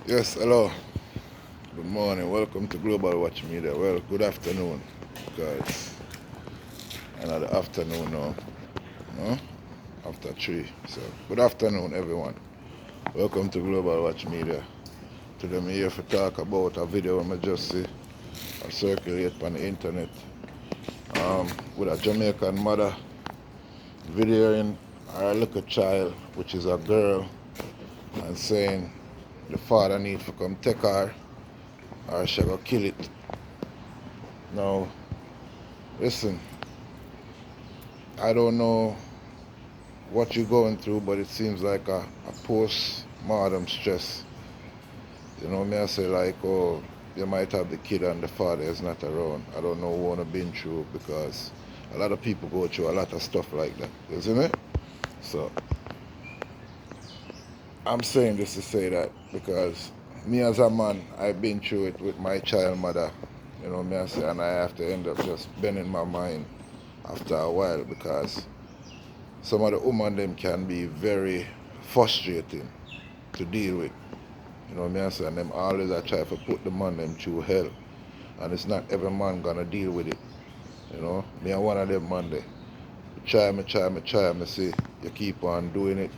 Yes, hello. Good morning. Welcome to Global Watch Media. Well, good afternoon, because another afternoon now, no? After 3. So, good afternoon, everyone. Welcome to Global Watch Media. Today, I'm here to talk about a video I just see circulate on the internet with a Jamaican mother videoing her little child, which is a girl, and saying the father need to come take her or she go kill it. Now, listen, I don't know what you're going through, but it seems like a post-mortem stress. You know, me I say like, oh, you might have the kid and the father is not around. I don't know what I've been through, because a lot of people go through a lot of stuff like that, isn't it? So I'm saying this to say that because me as a man, I've been through it with my child mother. You know, me I say, and I have to end up just bending my mind after a while, because some of the women them can be very frustrating to deal with. You know what I mean? And them always I try to put the man them through hell. And it's not every man gonna deal with it. You know? Me and one of them man there. Me see you keep on doing it.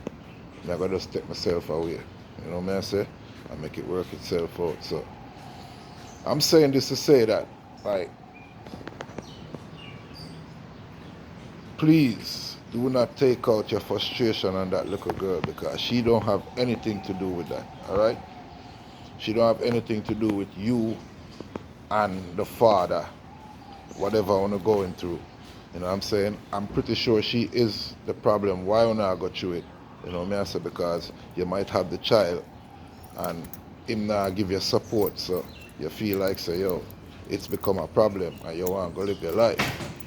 Me I gotta just take myself away. You know what I say? And make it work itself out. So I'm saying this to say that, like, please do not take out your frustration on that little girl, because she don't have anything to do with that. Alright? She don't have anything to do with you and the father, whatever I'm going through. You know what I'm saying? I'm pretty sure she is the problem. Why don't I go through it? You know what I say? Because you might have the child and him not give you support, so you feel like, say, yo, it's become a problem and you want to go live your life.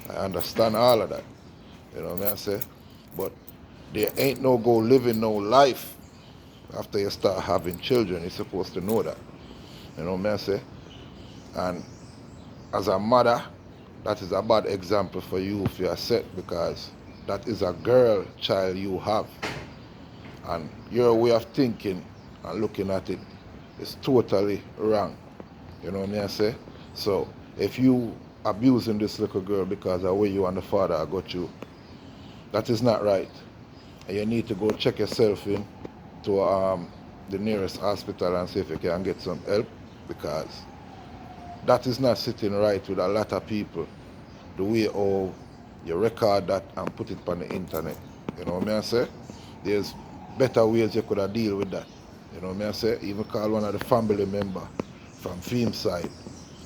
I understand all of that. You know what I say? But there ain't no go living no life after you start having children. You're supposed to know that. You know what I say? And as a mother, that is a bad example for you if you are set, because that is a girl child you have. And your way of thinking and looking at it is totally wrong. You know what I say? So if you abusing this little girl because of the way you and the father got you, that is not right. And you need to go check yourself in to the nearest hospital and see if you can get some help, because that is not sitting right with a lot of people. The way how you record that and put it on the internet. You know what I say? There's better ways you could have deal with that. You know what I say? Even call one of the family member from Fim side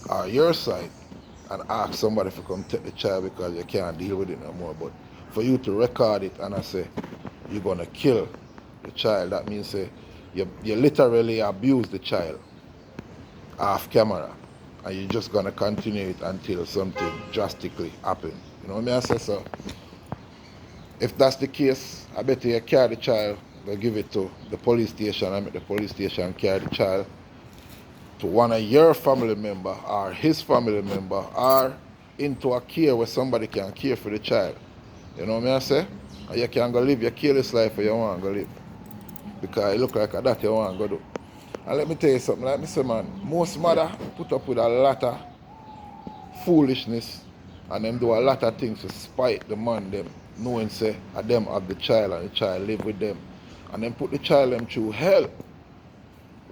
or your side and ask somebody to come take the child because you can't deal with it no more. But for you to record it and I say you're gonna kill the child, that means say you literally abuse the child off camera, and you're just gonna continue it until something drastically happens. You know what I say? So if that's the case, I bet you carry the child, go give it to the police station, and make the police station carry the child to one of your family member or his family member, or into a care where somebody can care for the child. You know what I say? And you can go live your careless life where you want to go live. Because it look like that you want to go do. And let me tell you something, like me say, man, most mother put up with a lot of foolishness, and them do a lot of things to spite the man them, knowing say a them have the child and the child live with them. And then put the child them through hell.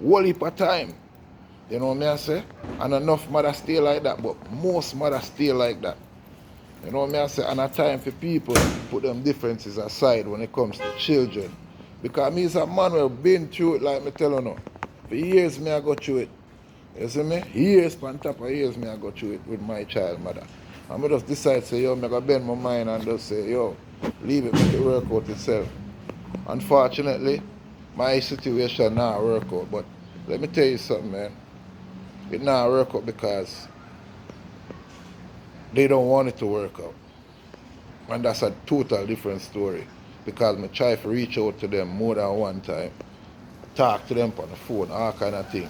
Whole heap of time. You know what I say? And enough mother stay like that, but most mothers stay like that. You know what I say? And a time for people put them differences aside when it comes to children. Because me is a man who have been through it, like me tell you now. For years me I go through it. You see me? Years on top of years me I go through it with my child mother. And I just decide say, yo, me I go bend my mind and just say, yo, leave it, make it work out itself. Unfortunately, my situation not work out. But let me tell you something, man. It not work out because they don't want it to work out. And that's a total different story. Because me try to reach out to them more than one time, talk to them on the phone, all kind of thing.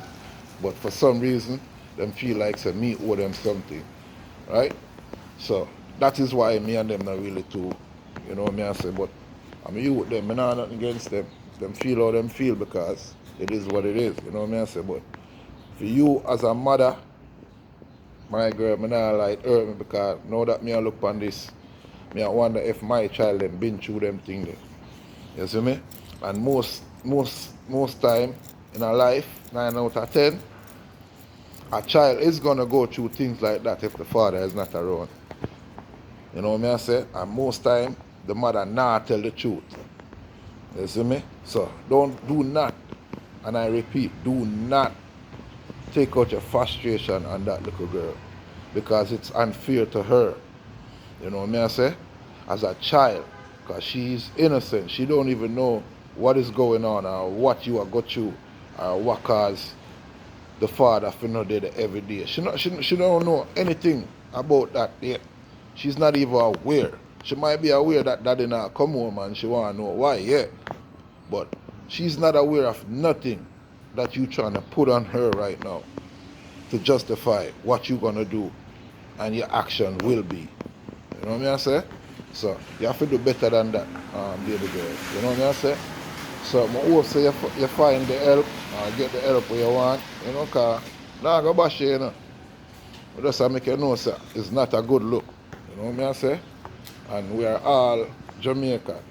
But for some reason, them feel like say me owe them something. Right? So that is why me and them not really too, you know what I say, but I'm you with them, I not nothing against them. them feel how them feel because it is what it is, you know what I mean? I say, but for you as a mother, my girl, me not like hurt me because now that me I look on this, me I wonder if my child them been through them thing there. You see me? And most time in a life, 9 out of 10, a child is gonna go through things like that if the father is not around. You know what I say? And most time the mother not tell the truth. You see me? So do not, and I repeat, do not take out your frustration on that little girl because it's unfair to her. You know what I say? As a child, because she's innocent. She don't even know what is going on or what you are go through or what cause the father for not there every day. She don't know anything about that yet. She's not even aware. She might be aware that daddy not come home and she want to know why, yeah. But she's not aware of nothing that you trying to put on her right now to justify what you're going to do and your action will be. You know what I say? So you have to do better than that, baby girl. You know what I say? So I hope say you find the help or get the help where you want. You know, because now go bash you, you know. But just to make you know, sir, it's not a good look. You know what I say? And we are all Jamaica.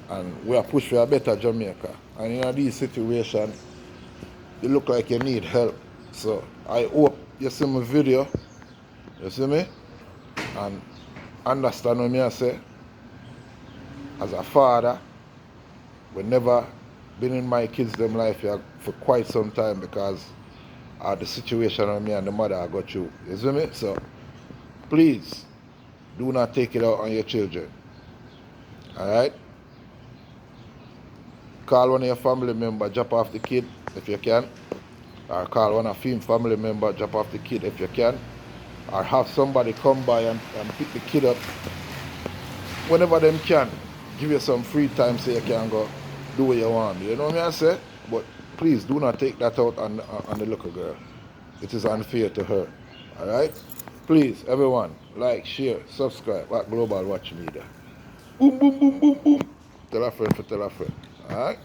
And we are pushing for a better Jamaica. And in these situations, you look like you need help. So I hope you see my video. You see me? And understand what I say. As a father, we never been in my kids' them life here for quite some time because of the situation of me and the mother I got through. You see me? So please do not take it out on your children. Alright? Call one of your family member, drop off the kid if you can. Or call one of your family member, drop off the kid if you can. Or have somebody come by and pick the kid up whenever them can. Give you some free time so you can go do what you want. You know what I say? But please do not take that out on the little girl. It is unfair to her. Alright? Please, everyone, like, share, subscribe at Global Watch Media. Boom, boom, boom, boom, boom. Tell a friend for tell a friend. Alright?